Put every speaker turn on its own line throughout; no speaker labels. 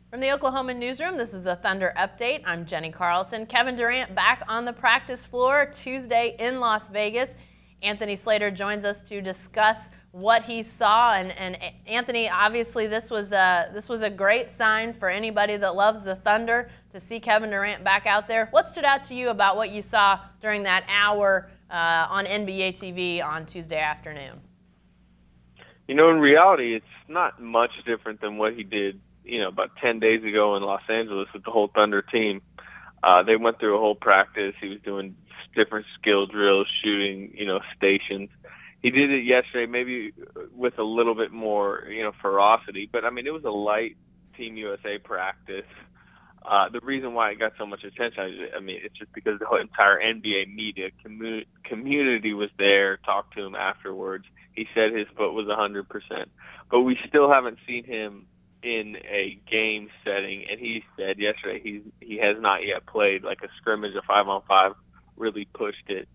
From the Oklahoman newsroom, this is a Thunder update. I'm Jenny Carlson. Kevin Durant back on the practice floor Tuesday in Las Vegas. Anthony Slater joins us to discuss what he saw. And Anthony, obviously this was a great sign for anybody that loves the Thunder to see Kevin Durant back out there. What stood out to you about what you saw during that hour on NBA TV on Tuesday afternoon?
You know, in reality, it's not much different than what he did, about 10 days ago in Los Angeles with the whole Thunder team. They went through a whole practice. He was doing different skill drills, shooting, stations. He did it yesterday, maybe with a little bit more, ferocity. But, I mean, it was a light Team USA practice. The reason why it got so much attention, it's just because the whole entire NBA media community was there, talked to him afterwards. He said his foot was 100%. But we still haven't seen him in a game setting, and he said yesterday he has not yet played like a scrimmage, a 5-on-5, really pushed it.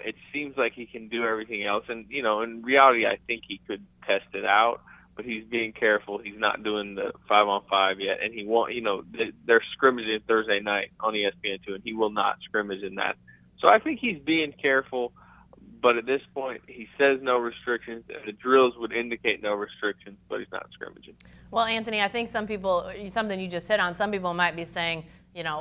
It seems like he can do everything else, and in reality I think he could test it out, but he's being careful. He's not doing the 5-on-5 yet, and he won't. They're scrimmaging Thursday night on ESPN2, and he will not scrimmage in that. So I think he's being careful. But at this point, he says no restrictions, and the drills would indicate no restrictions, but he's not scrimmaging.
Well, Anthony, I think some people, something you just hit on, some people might be saying,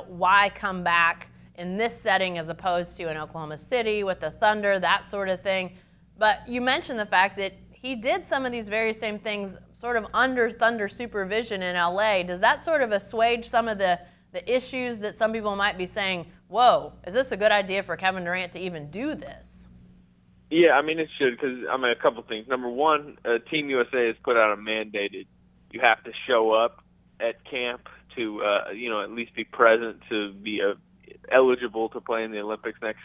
why come back in this setting as opposed to in Oklahoma City with the Thunder, that sort of thing. But you mentioned the fact that he did some of these very same things sort of under Thunder supervision in LA. Does that sort of assuage some of the issues that some people might be saying, whoa, is this a good idea for Kevin Durant to even do this?
Yeah, it should, because, a couple things. Number one, Team USA has put out a mandated, you have to show up at camp to, at least be present to be eligible to play in the Olympics next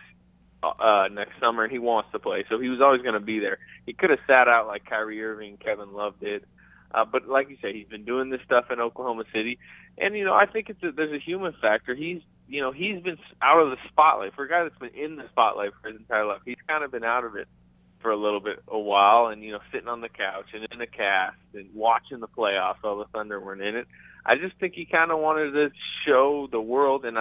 summer. He wants to play, so he was always going to be there. He could have sat out like Kyrie Irving and Kevin Love did. But like you said, he's been doing this stuff in Oklahoma City. And, I think there's a human factor. He's been out of the spotlight. For a guy that's been in the spotlight for his entire life, he's kind of been out of it for a while, and, sitting on the couch and in the cast and watching the playoffs while the Thunder weren't in it. I just think he kind of wanted to show the world, and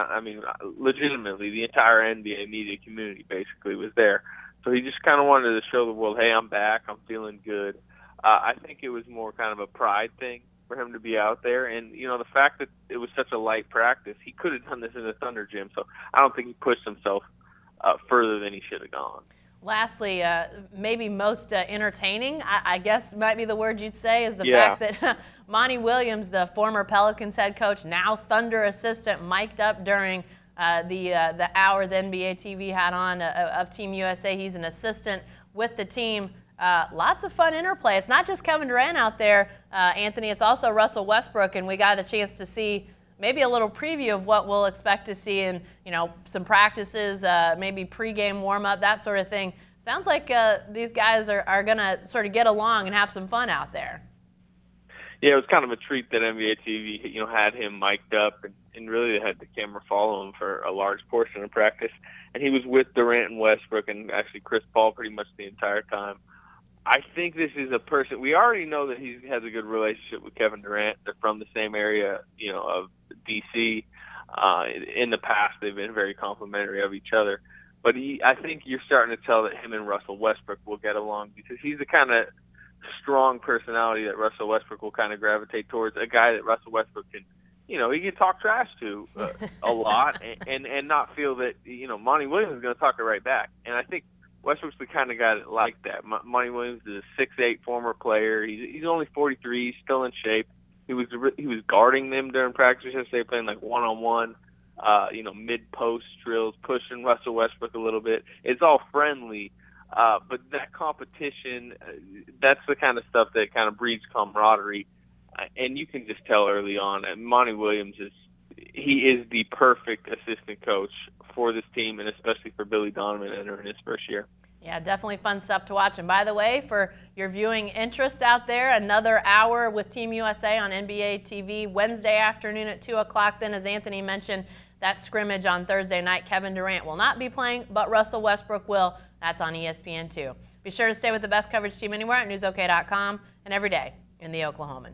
legitimately, the entire NBA media community basically was there. So he just kind of wanted to show the world, hey, I'm back, I'm feeling good. I think it was more kind of a pride thing for him to be out there. And, the fact that it was such a light practice, he could have done this in the Thunder gym. So I don't think he pushed himself further than he should have gone.
Lastly, maybe most entertaining, I guess might be the word you'd say, is the fact that Monty Williams, the former Pelicans head coach, now Thunder assistant, mic'd up during the hour the NBA TV had on of Team USA. He's an assistant with the team. Lots of fun interplay. It's not just Kevin Durant out there, Anthony. It's also Russell Westbrook, and we got a chance to see maybe a little preview of what we'll expect to see in, some practices, maybe pregame warm-up, that sort of thing. Sounds like these guys are going to sort of get along and have some fun out there.
Yeah, it was kind of a treat that NBA TV, had him mic'd up, and really they had the camera follow him for a large portion of practice. And he was with Durant and Westbrook, and actually Chris Paul pretty much the entire time. I think this is a person, we already know that he has a good relationship with Kevin Durant. They're from the same area, of D.C. In the past, they've been very complimentary of each other. But I think you're starting to tell that him and Russell Westbrook will get along, because he's the kind of strong personality that Russell Westbrook will kind of gravitate towards, a guy that Russell Westbrook can, he can talk trash to a lot and not feel that, Monty Williams is going to talk it right back. And I think Westbrook's the kind of guy that like that. Monty Williams is a 6'8" former player. He's only 43. He's still in shape. He was guarding them during practice yesterday, playing like one-on-one, mid-post drills, pushing Russell Westbrook a little bit. It's all friendly, but that competition, that's the kind of stuff that kind of breeds camaraderie. And you can just tell early on. And Monty Williams is the perfect assistant coach for this team, and especially for Billy Donovan entering his first year.
Yeah, definitely fun stuff to watch. And by the way, for your viewing interest out there, another hour with Team USA on NBA TV Wednesday afternoon at 2 o'clock. Then, as Anthony mentioned, that scrimmage on Thursday night. Kevin Durant will not be playing, but Russell Westbrook will. That's on ESPN2. Be sure to stay with the best coverage team anywhere at newsok.com and every day in the Oklahoman.